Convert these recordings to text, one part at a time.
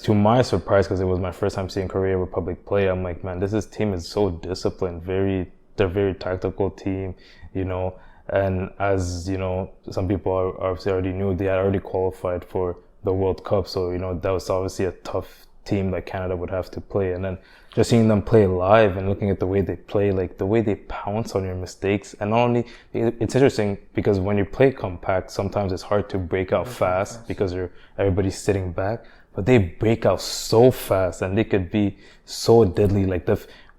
To my surprise, because it was my first time seeing Korea Republic play, I'm like, man, this team is so disciplined. They're a very tactical team, you know. And as you know, some people obviously already knew they had already qualified for the World Cup, so you know that was obviously a tough team that Canada would have to play. And then just seeing them play live and looking at the way they play, like the way they pounce on your mistakes, and not only it's interesting because when you play compact, sometimes it's hard to break out fast because everybody's sitting back. But they break out so fast and they could be so deadly. Like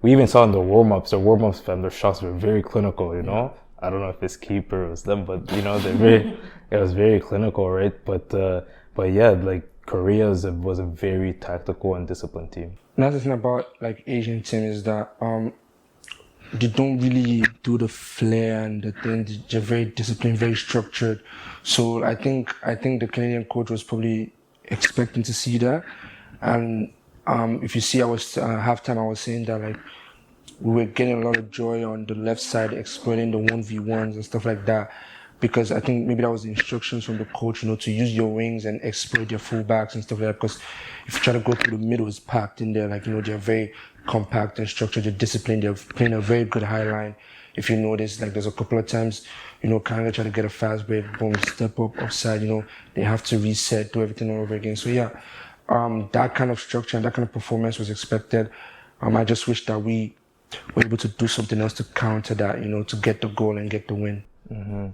we even saw in the warm-ups, their shots were very clinical, you know? I don't know if it's keeper or it's them, but you know, it was very clinical, right? But yeah, like Korea was a very tactical and disciplined team. Another thing about like Asian teams is that they don't really do the flair and the thing. They're very disciplined, very structured. So I think the Canadian coach was probably expecting to see that. And if you see, I was halftime. I was saying that like we were getting a lot of joy on the left side, exploiting the 1v1s and stuff like that. Because I think maybe that was the instructions from the coach, you know, to use your wings and exploit your fullbacks and stuff like that. Because if you try to go through the middle, it's packed in there. Like, you know, they're very compact and structured. They're disciplined. They're playing a very good high line. If you notice, like there's a couple of times, you know, Canada try to get a fast break, boom, step up, offside, you know, they have to reset, do everything all over again. So yeah, that kind of structure and that kind of performance was expected. I just wish that we were able to do something else to counter that, you know, to get the goal and get the win. Mm-hmm.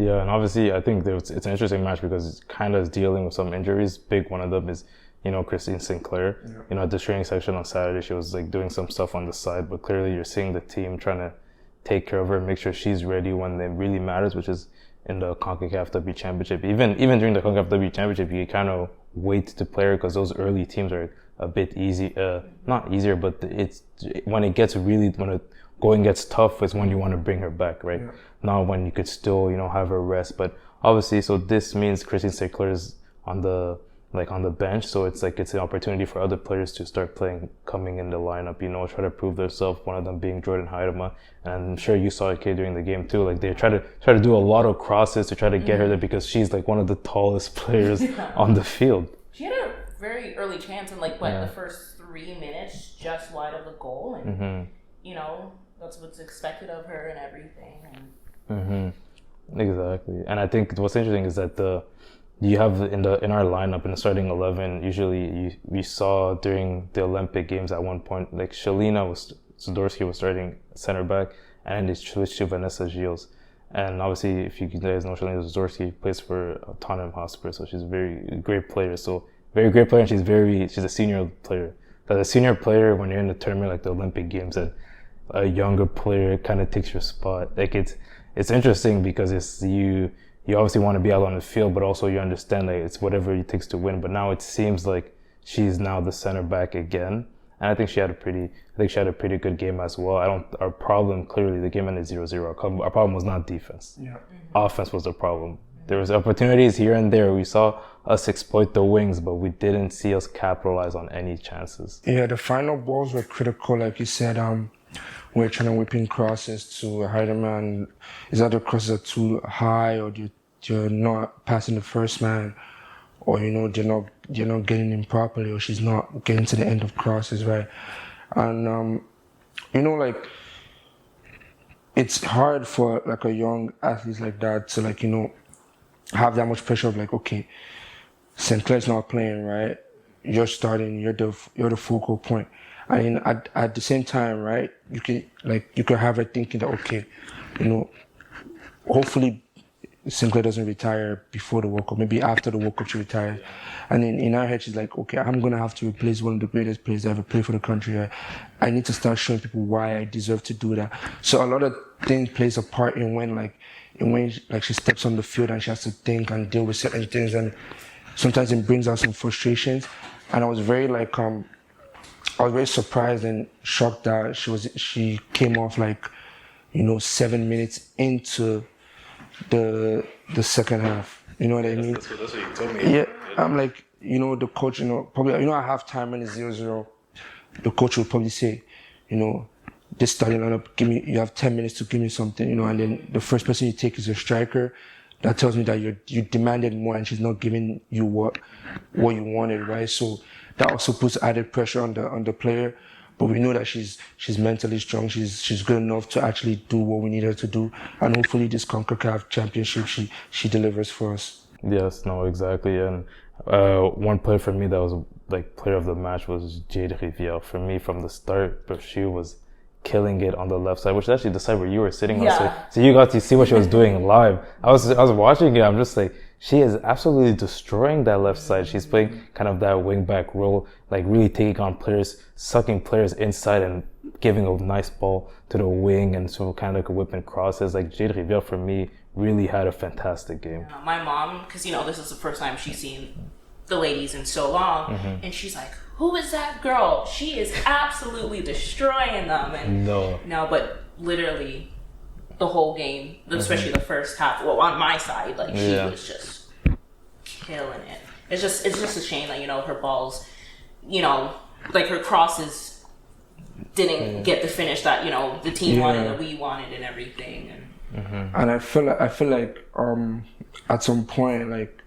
Yeah, and obviously I think it's an interesting match because Canada is dealing with some injuries. Big one of them is, you know, Christine Sinclair. Yeah. You know, at the training section on Saturday, she was like doing some stuff on the side, but clearly you're seeing the team trying to take care of her, make sure she's ready when it really matters, which is in the Concacaf W Championship. Even during the Concacaf W Championship, you kind of wait to play her because those early teams are a bit easy, not easier, but it's when the going gets tough is when you want to bring her back, right? Yeah. Not when you could still, you know, have her rest. But obviously, so this means Christine Sinclair is on the bench, so it's an opportunity for other players to start coming in the lineup, you know, try to prove themselves. One of them being Jordan Heidema, and I'm sure you saw it during the game too. Like they try to do a lot of crosses to try to get her there because she's like one of the tallest players on the field. She had a very early chance in the first 3 minutes, just wide of the goal, and you know that's what's expected of her and everything. Exactly, and I think what's interesting is that you have in our lineup in the starting 11. Usually, we saw during the Olympic Games at one point, like Zadorsky was starting center back, and they switched to Vanessa Gilles. And obviously, if you guys know, Shalina Zadorsky plays for Tottenham Hotspur, so she's a very great player. And she's a senior player. As a senior player, when you're in the tournament like the Olympic Games, and a younger player kind of takes your spot. Like it's interesting because you obviously want to be out on the field, but also you understand that it's whatever it takes to win. But now it seems like she's now the center back again, and I think she had a pretty good game as well. Our problem clearly the game ended 0-0. Our problem was not defense. Yeah. Offense was the problem. There was opportunities here and there. We saw us exploit the wings, but we didn't see us capitalize on any chances. Yeah, the final balls were critical, like you said. We're trying to whip in crosses to Heidemann. Is that the crosses are too high, or you're not passing the first man, or you know you're not getting in properly, or she's not getting to the end of crosses, right? And you know, like it's hard for like a young athlete like that to like, you know, have that much pressure of like, okay, Sinclair's not playing, right? You're starting, you're the focal point. I mean, at the same time, right, you could have her thinking that, okay, you know, hopefully Sinclair doesn't retire before the World Cup, maybe after the World Cup she retires. And in her head, she's like, okay, I'm going to have to replace one of the greatest players that ever played for the country. Right? I need to start showing people why I deserve to do that. So a lot of things plays a part in when she steps on the field and she has to think and deal with certain things. And sometimes it brings out some frustrations. And I was very surprised and shocked that she came off 7 minutes into the second half. You know what I mean? That's what you told me. Yeah, I'm like, you know, the coach, you know, probably, you know, at halftime when it's 0-0, the coach would probably say, you know, this starting lineup, you have 10 minutes to give me something, you know, and then the first person you take is a striker, that tells me that you demanded more and she's not giving you what you wanted, right? So that also puts added pressure on the player. But we know that she's mentally strong. She's good enough to actually do what we need her to do, and hopefully this Concacaf championship she delivers for us. Yes, no, exactly. And one player for me that was like player of the match was Jade Rivière. For me, from the start, but she was killing it on the left side, which is actually the side where you were sitting on. So you got to see what she was doing live. I was watching it. I'm just like, she is absolutely destroying that left side. She's playing kind of that wing back role, like really taking on players, sucking players inside and giving a nice ball to the wing and so kind of like a whipping crosses. Like Jade Rivière for me really had a fantastic game. My mom, because this is the first time she's seen the ladies in so long, and she's like, "Who is that girl? She is absolutely destroying them." And no, but literally the whole game, especially the first half. Well, on my side, like she was just killing it. It's just a shame that her balls, like her crosses didn't get the finish that the team wanted, that we wanted, and everything. And I feel like at some point, like,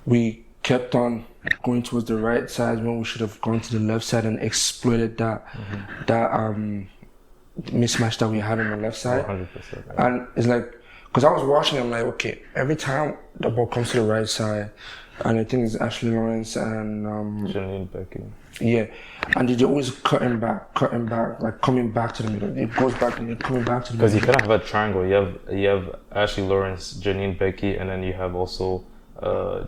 we kept on going towards the right side when we should have gone to the left side and exploited that mismatch that we had on the left side. 100%. Right. And it's like, because I was watching, I'm like, okay, every time the ball comes to the right side, and I think it's Ashley Lawrence and Janine Becky. Yeah, and they're always cutting back, like coming back to the middle. It goes back and then coming back to the middle. Because you kind of have a triangle. You have Ashley Lawrence, Janine Becky, and then you have also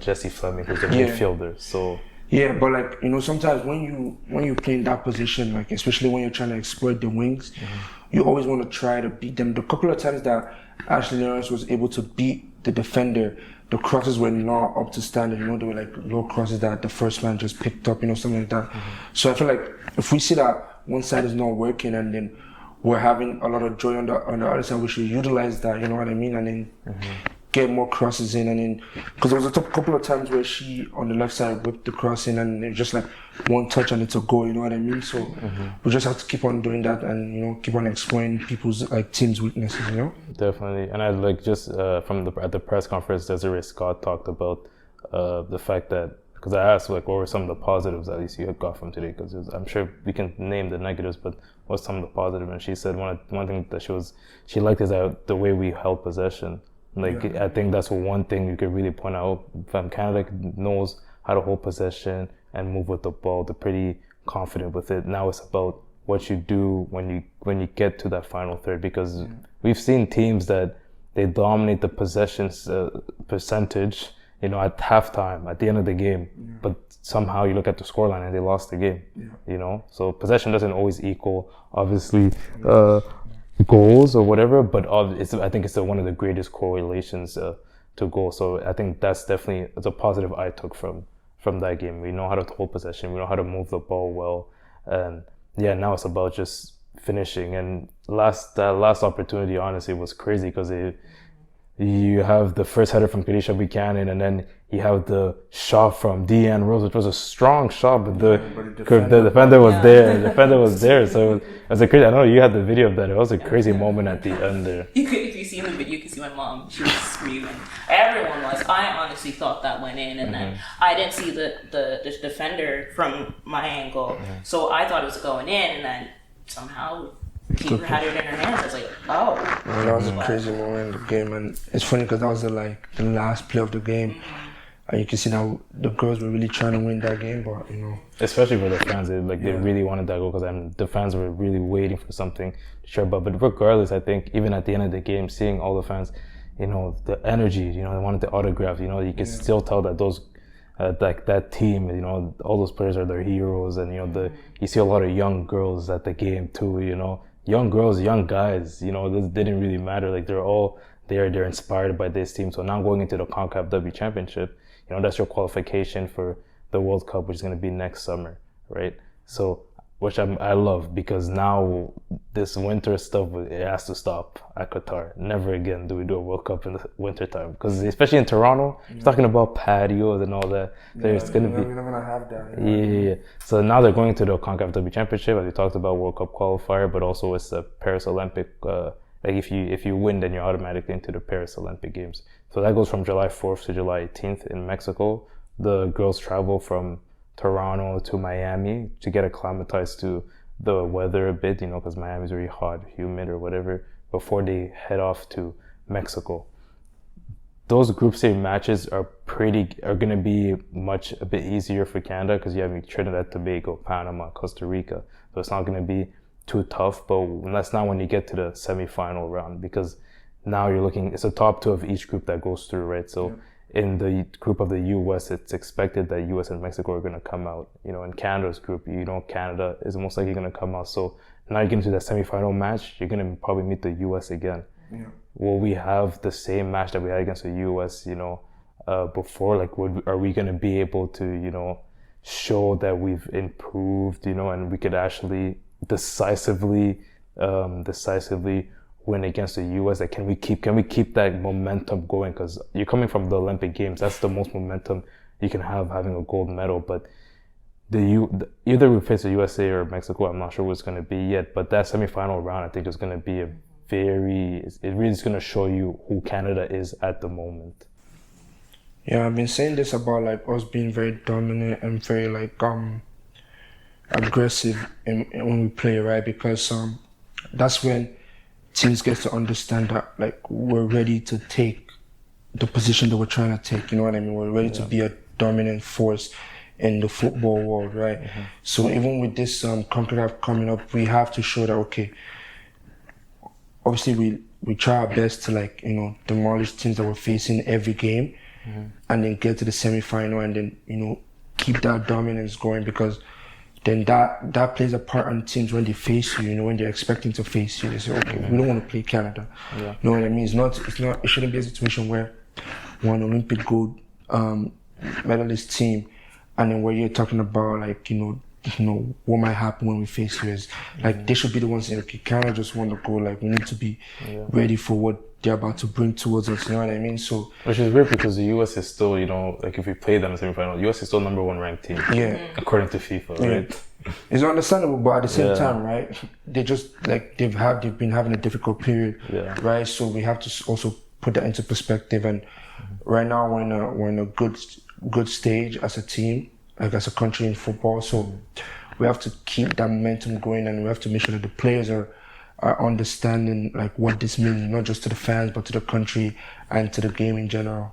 Jessie Fleming, who's a midfielder. So yeah, but like sometimes when you play in that position, like especially when you're trying to exploit the wings, you always want to try to beat them. The couple of times that Ashley Lawrence was able to beat the defender, the crosses were not up to standard. They were like low crosses that the first man just picked up, something like that. So I feel like if we see that one side is not working and then we're having a lot of joy on the other side, we should utilize that. You know what I mean? And then get more crosses in, and then because there was a couple of times where she on the left side whipped the cross in, and it was just like one touch and it's a goal. You know what I mean? So we just have to keep on doing that and keep on exploiting people's like team's weaknesses. Definitely. And I like just at the press conference, Desiree Scott talked about the fact that, because I asked like what were some of the positives at least you had got from today, because I'm sure we can name the negatives, but what's some of the positives? And she said one thing that she liked is that the way we held possession. Like I think that's one thing you could really point out. Van Canada knows how to hold possession and move with the ball. They're pretty confident with it. Now it's about what you do when you get to that final third, because we've seen teams that they dominate the possessions percentage, at halftime, at the end of the game, but somehow you look at the scoreline and they lost the game. So possession doesn't always equal obviously goals or whatever, but I think it's one of the greatest correlations to goals. So I think that's definitely a positive I took from that game. We know how to hold possession, we know how to move the ball well, and now it's about just finishing. And that last opportunity honestly was crazy, because you have the first header from Kadisha Buchanan, and then you have the shot from Deanne Rose, which was a strong shot, but the defender was there. The defender was there, so it was a crazy. I know you had the video of that. It was a crazy moment at the end there. If you see the video, you can see my mom. She was screaming. Everyone was. I honestly thought that went in, and then I didn't see the defender from my angle, so I thought it was going in, and then somehow keeper had it in her hands. I was like, oh. That was a crazy moment in the game, and it's funny because that was the last play of the game. And you can see now the girls were really trying to win that game, but especially for the fans, they really wanted that goal, because the fans were really waiting for something to show up. But regardless, I think even at the end of the game, seeing all the fans, the energy, they wanted the autograph. You can still tell that those. That team, all those players are their heroes, and you see a lot of young girls at the game too. Young girls, young guys. This didn't really matter. Like they're all there. They're inspired by this team. So now going into the Concacaf W Championship, that's your qualification for the World Cup, which is going to be next summer, right? So, which I love, because now this winter stuff, it has to stop at Qatar. Never again do we do a World Cup in the winter time, because especially in Toronto, you're talking about patios and all that. There's going to be. We're not going to have that. Yeah. So now they're going to the Concacaf W Championship, as we talked about, World Cup Qualifier, but also it's the Paris Olympic Like if you win, then you're automatically into the Paris Olympic Games. So that goes from July 4th to July 18th in Mexico. The girls travel from Toronto to Miami to get acclimatized to the weather a bit, because Miami's very hot, humid or whatever, before they head off to Mexico. Those group stage matches are going to be a bit easier for Canada because you have Trinidad, Tobago, Panama, Costa Rica. So it's not going to be too tough, but that's not when you get to the semifinal round, because now you're looking, it's a top 2 of each group that goes through, right? So in the group of the US, it's expected that US and Mexico are going to come out. In Canada's group, Canada is most likely going to come out. So now you get into that semifinal match, you're going to probably meet the US again. Yeah. Will we have the same match that we had against the US, before? Like, are we going to be able to, show that we've improved, and we could actually decisively win against the US? Like, can we keep that momentum going? Because you're coming from the Olympic Games, that's the most momentum you can have, having a gold medal. But either we face the USA or Mexico, I'm not sure what it's going to be yet. But that semifinal round, I think, is going to be it really is going to show you who Canada is at the moment. Yeah, I've been saying this about like us being very dominant and very like aggressive when we play, right? Because that's when teams get to understand that like we're ready to take the position that we're trying to take. You know what I mean? We're ready to be a dominant force in the football world, right? Mm-hmm. So even with this Concacaf coming up, we have to show that, okay, obviously we try our best to demolish teams that we're facing every game, and then get to the semi-final and then keep that dominance going, because then that plays a part on teams when they face you, when they're expecting to face you. They say, okay, we don't want to play Canada. Yeah. You know what I mean? It shouldn't be a situation where one Olympic gold medalist team, and then where you're talking about what might happen when we face you is they should be the ones saying, okay, Canada just want to go, we need to be ready for what they're about to bring towards us, you know what I mean? So, which is weird because the US is still, if we play them in the semi-final, the US is still number 1 ranked team. Yeah. According to FIFA, right? It's understandable, but at the same time, right? They just they've been having a difficult period, right? So we have to also put that into perspective. And right now we're in a good stage as a team, as a country in football. So we have to keep that momentum going, and we have to make sure that the players are understanding what this means, not just to the fans, but to the country and to the game in general.